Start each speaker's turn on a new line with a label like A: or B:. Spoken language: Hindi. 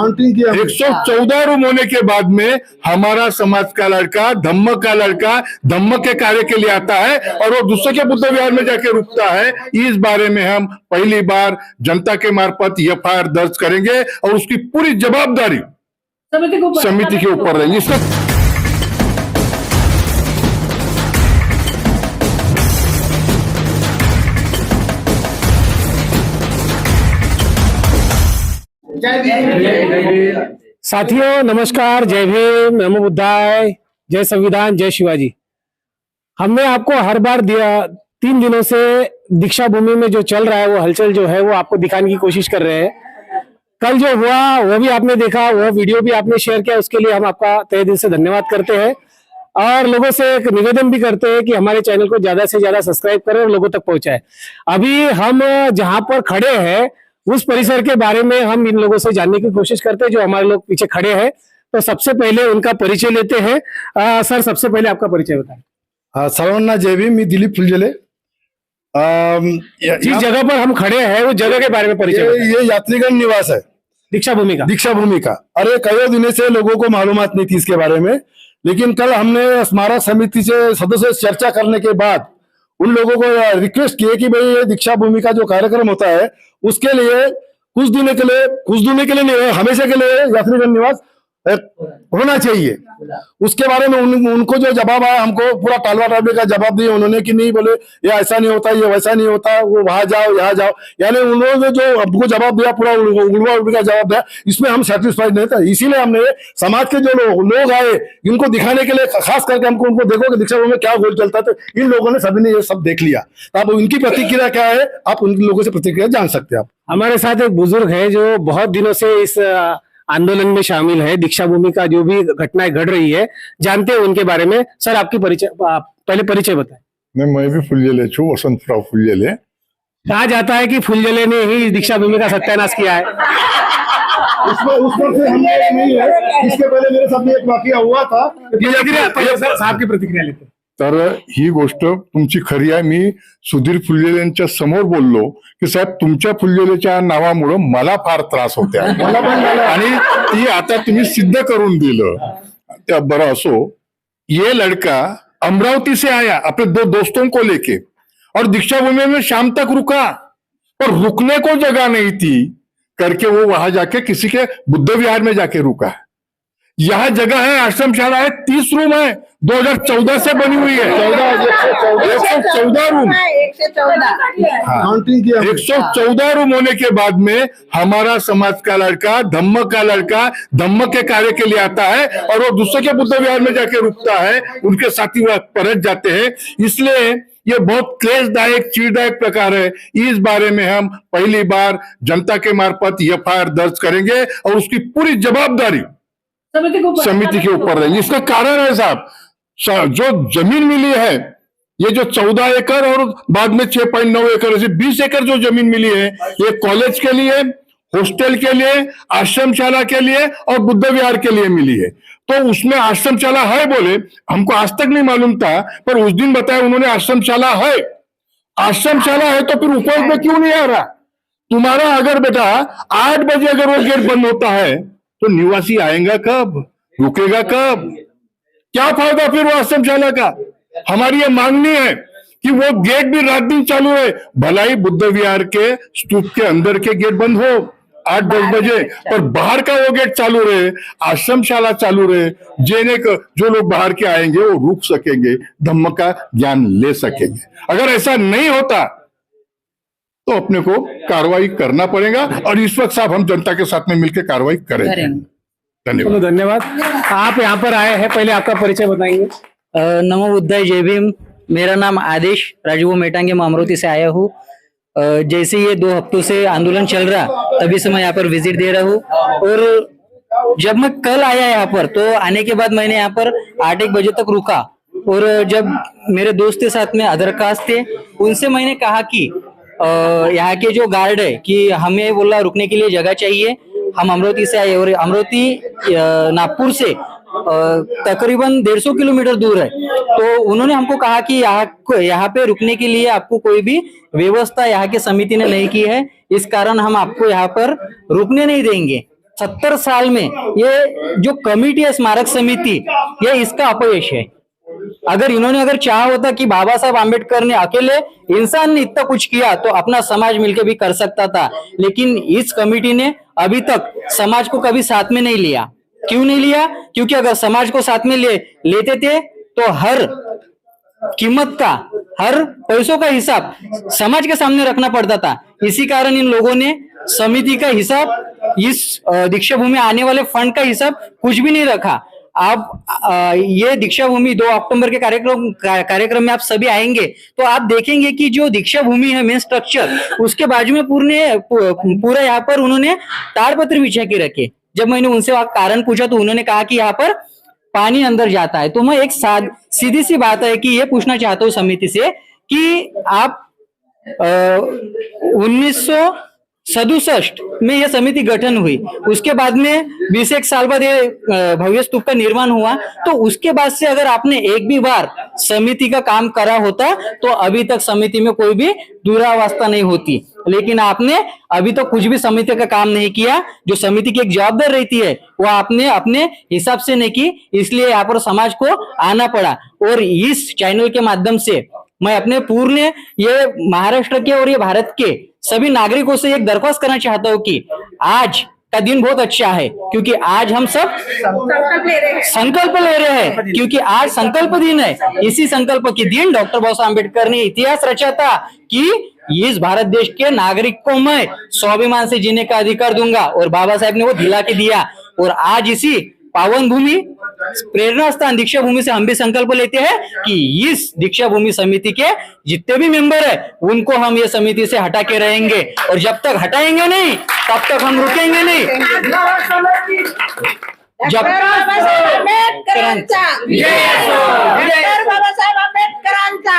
A: काउंटिंग किया
B: 114 रूम होने के बाद में हमारा समाज का लड़का धम्मक का लड़का धम्मक के कार्य के लिए आता है और वो दूसरे के बुद्ध विहार में जाके रुकता है। इस बारे में हम पहली बार जनता के मार्फत एफआईआर दर्ज करेंगे और उसकी पूरी जवाबदारी समिति के ऊपर रहेगी। इसका
C: साथियों नमस्कार, जय भीम, नमो बुद्धाय, जय संविधान, जय शिवाजी। हमने आपको हर बार दिया 3 दिनों से दीक्षा भूमि में जो चल रहा है वो हलचल जो है वो आपको दिखाने की कोशिश कर रहे हैं। कल जो हुआ वो भी आपने देखा, वो वीडियो भी आपने शेयर किया, उसके लिए हम आपका तहे दिल से धन्यवाद करते हैं और लोगों से एक निवेदन भी करते हैं कि हमारे चैनल को ज्यादा से ज्यादा सब्सक्राइब करें और लोगों तक पहुंचाएं। अभी हम जहां पर खड़े हैं उस परिसर के बारे में हम इन लोगों से जानने की कोशिश करते हैं जो हमारे लोग पीछे खड़े हैं। तो सबसे पहले उनका परिचय लेते हैं। सर, सबसे पहले आपका परिचय बताएं।
A: सर्वांना जय भीम, मैं दिलीप फुलझले।
C: जिस जगह पर हम खड़े हैं वो जगह के बारे में परिचय
A: ये यात्रीगण निवास है
C: दीक्षा भूमि का।
A: अरे कई दिनों से लोगों को मालूमात नहीं थी इसके बारे में, लेकिन कल हमने स्मारक समिति से सदस्य से चर्चा करने के बाद उन लोगों को रिक्वेस्ट किए कि भाई ये दीक्षा भूमि का जो कार्यक्रम होता है उसके लिए कुछ दिनों के लिए नहीं, हमेशा के लिए यात्रीगण निवास होना चाहिए। उसके बारे में उनको जो जवाब आया, हमको पूरा टालवा टालवे का जवाब दिया उन्होंने कि नहीं, बोले ये ऐसा नहीं होता, ये वैसा नहीं होता, वो वहां जाओ यहाँ जाओ, यानी उन्होंने जो हमको जवाब दिया पूरा उल्टा उल्टा जवाब दिया, इसमें हम सेटिस्फाइड नहीं था। इसीलिए हमने समाज के जो लोग आए इनको दिखाने के लिए खास करके हमको उनको देखो कि दीक्षा भूमि में क्या गोल चलता है, तो इन लोगों ने सभी ने ये सब देख लिया। अब उनकी प्रतिक्रिया क्या है, आप उन लोगों से प्रतिक्रिया जान सकते हैं। आप
C: हमारे साथ एक बुजुर्ग है जो बहुत दिनों से इस आंदोलन में शामिल है, दीक्षा भूमि का जो भी घटनाएं घट रही है जानते हैं उनके बारे में। सर, आपकी पहले परिचय बताएं।
B: मैं भी फुलझले छू, वसंतराव फुलझले।
C: कहा जाता है कि फुलझले ने ही दीक्षा भूमि का सत्यानाश किया है।
A: उसमें से हमने नहीं है, इसके पहले मेरे साथ एक वाकया हुआ था।
C: साहब की प्रतिक्रिया लेते हैं।
B: तर ही गोष्ट तुमची खरी आहे। मी सुधीर फुलझलेंच्या समोर बोललो की साहेब तुमच्या फुलझलेच्या नावामुळे मला फार त्रास होते आणि ती आता तुम्ही सिद्ध करून दिलं। त्या बरं असो, ये लड़का अमरावती से आया अपने 2 दोस्तों को लेके और दीक्षा भूमि में शाम तक रुका, पर रुकने को जगह नहीं थी करके वो वहां जाके किसी के बुद्ध विहार में जाके रुका। यह जगह है, आश्रमशाला है, 30 रूम है, 2014 से बनी हुई है। 114 रूम, 114 रूम होने के बाद में हमारा समाज का लड़का धम्मक का लड़का धम्मक के कार्य के लिए आता है और वो दूसरे के बुद्ध विहार में जाके रुकता है, उनके साथी वह परत जाते हैं। इसलिए ये बहुत क्लेशदायक चीड़दायक प्रकार है। इस बारे में हम पहली बार जनता के मार्फत एफआईआर दर्ज करेंगे और उसकी पूरी जवाबदारी समिति के ऊपर रहेगी। इसका कारण है साहब, जो जमीन मिली है, ये जो 14 एकड़ और बाद में 6.9 एकड़ ऐसे 20 एकड़ जो जमीन मिली है, ये कॉलेज के लिए, हॉस्टल के लिए, आश्रमशाला के लिए और बुद्ध विहार के लिए मिली है। तो उसमें आश्रमशाला है बोले, हमको आज तक नहीं मालूम था, पर उस दिन बताया उन्होंने आश्रमशाला है। आश्रमशाला है तो फिर उपयोग में क्यों नहीं आ रहा? तुम्हारा अगर बेटा 8 बजे अगर वो गेट बंद होता है तो निवासी आएगा कब, रुकेगा कब? क्या फायदा फिर वो आश्रमशाला का? हमारी ये मांगनी है कि वो गेट भी रात दिन चालू है। भलाई बुद्ध विहार के स्तूप के अंदर के गेट बंद हो 8-10 बजे, पर बाहर का वो गेट चालू रहे, आश्रमशाला चालू रहे, जो लोग बाहर के आएंगे वो रुक सकेंगे, धम्म का ज्ञान ले सकेंगे। अगर ऐसा नहीं होता तो अपने को कार्रवाई करना पड़ेगा और इस वक्त साहब हम जनता के साथ में मिलकर कार्रवाई करेंगे। धन्यवाद।
C: धन्यवाद। आप यहाँ पर आए हैं, पहले आपका परिचय बताएंगे।
D: नमो बुद्धाय, जय भीम। मेरा नाम आदेश राजू मेटांगे, मैं अमरावती से आया हूँ। जैसे ये 2 हफ्तों से आंदोलन चल रहा, तभी से मैं यहाँ पर विजिट दे रहा हूँ। और जब मैं कल आया यहाँ पर, तो आने के बाद मैंने यहाँ पर 8-1 बजे तक रुका और जब मेरे दोस्त के साथ में अदर कास्ट थे, उनसे मैंने कहा कि यहाँ के जो गार्ड है कि हमें बोला रुकने के लिए जगह चाहिए, हम अमरावती से आए और अमरावती नागपुर से तकरीबन 150 किलोमीटर दूर है। तो उन्होंने हमको कहा कि यहाँ पे रुकने के लिए आपको कोई भी व्यवस्था यहाँ के समिति ने नहीं की है, इस कारण हम आपको यहाँ पर रुकने नहीं देंगे। 70 साल में ये जो कमिटी है स्मारक समिति, ये इसका अपयश है। अगर चाहा होता कि बाबा साहब आम्बेडकर ने अकेले इंसान ने इतना कुछ किया तो अपना समाज मिलकर भी कर सकता था, लेकिन इस कमिटी ने अभी तक समाज को कभी साथ में नहीं लिया। क्यों नहीं लिया? क्योंकि अगर समाज को साथ में लेते थे तो हर कीमत का, हर पैसों का हिसाब समाज के सामने रखना पड़ता था। इसी कारण इन लोगों ने समिति का हिसाब, इस दीक्षा भूमि आने वाले फंड का हिसाब कुछ भी नहीं रखा। आप ये दीक्षा भूमि 2 अक्टूबर के कार्यक्रम में आप सभी आएंगे तो आप देखेंगे कि जो दीक्षा भूमि है मेन स्ट्रक्चर, उसके बाजू में पूरा यहाँ पर उन्होंने ताड़पत्र बिछा के रखे। जब मैंने उनसे कारण पूछा तो उन्होंने कहा कि यहाँ पर पानी अंदर जाता है। तो मैं एक सीधी सी बात है कि ये पूछना चाहता हूँ समिति से कि आप 1967 में यह समिति गठन हुई, उसके बाद में 21 साल बाद ये भव्य स्तूप का निर्माण हुआ, तो उसके बाद से अगर आपने एक भी बार समिति का काम करा होता तो अभी तक समिति में कोई भी दुरावस्था नहीं होती। लेकिन आपने अभी तो कुछ भी समिति का काम नहीं किया। जो समिति की एक जवाबदारी रहती है वो आपने अपने हिसाब से नहीं की, इसलिए यहाँ पर समाज को आना पड़ा। और इस चैनल के माध्यम से मैं अपने पूर्ण ये महाराष्ट्र के और ये भारत के सभी नागरिकों से एक दरख्वास्त करना चाहता हूँ कि आज का दिन बहुत अच्छा है, क्योंकि आज हम सब संकल्प ले रहे हैं, क्योंकि आज संकल्प दिन है। इसी संकल्प के दिन डॉक्टर बाबा साहब अम्बेडकर ने इतिहास रचा था कि इस भारत देश के नागरिक को मैं स्वाभिमान से जीने का अधिकार दूंगा, और बाबा साहब ने वो दिला के दिया। और आज इसी पावन भूमि प्रेरणा स्थान दीक्षा भूमि से हम भी संकल्प लेते हैं कि इस दीक्षा भूमि समिति के जितने भी मेंबर है उनको हम ये समिति से हटा के रहेंगे, और जब तक हटाएंगे नहीं तब तक हम रुकेंगे नहीं। जब
E: बाबासाहेब आंबेडकरांचा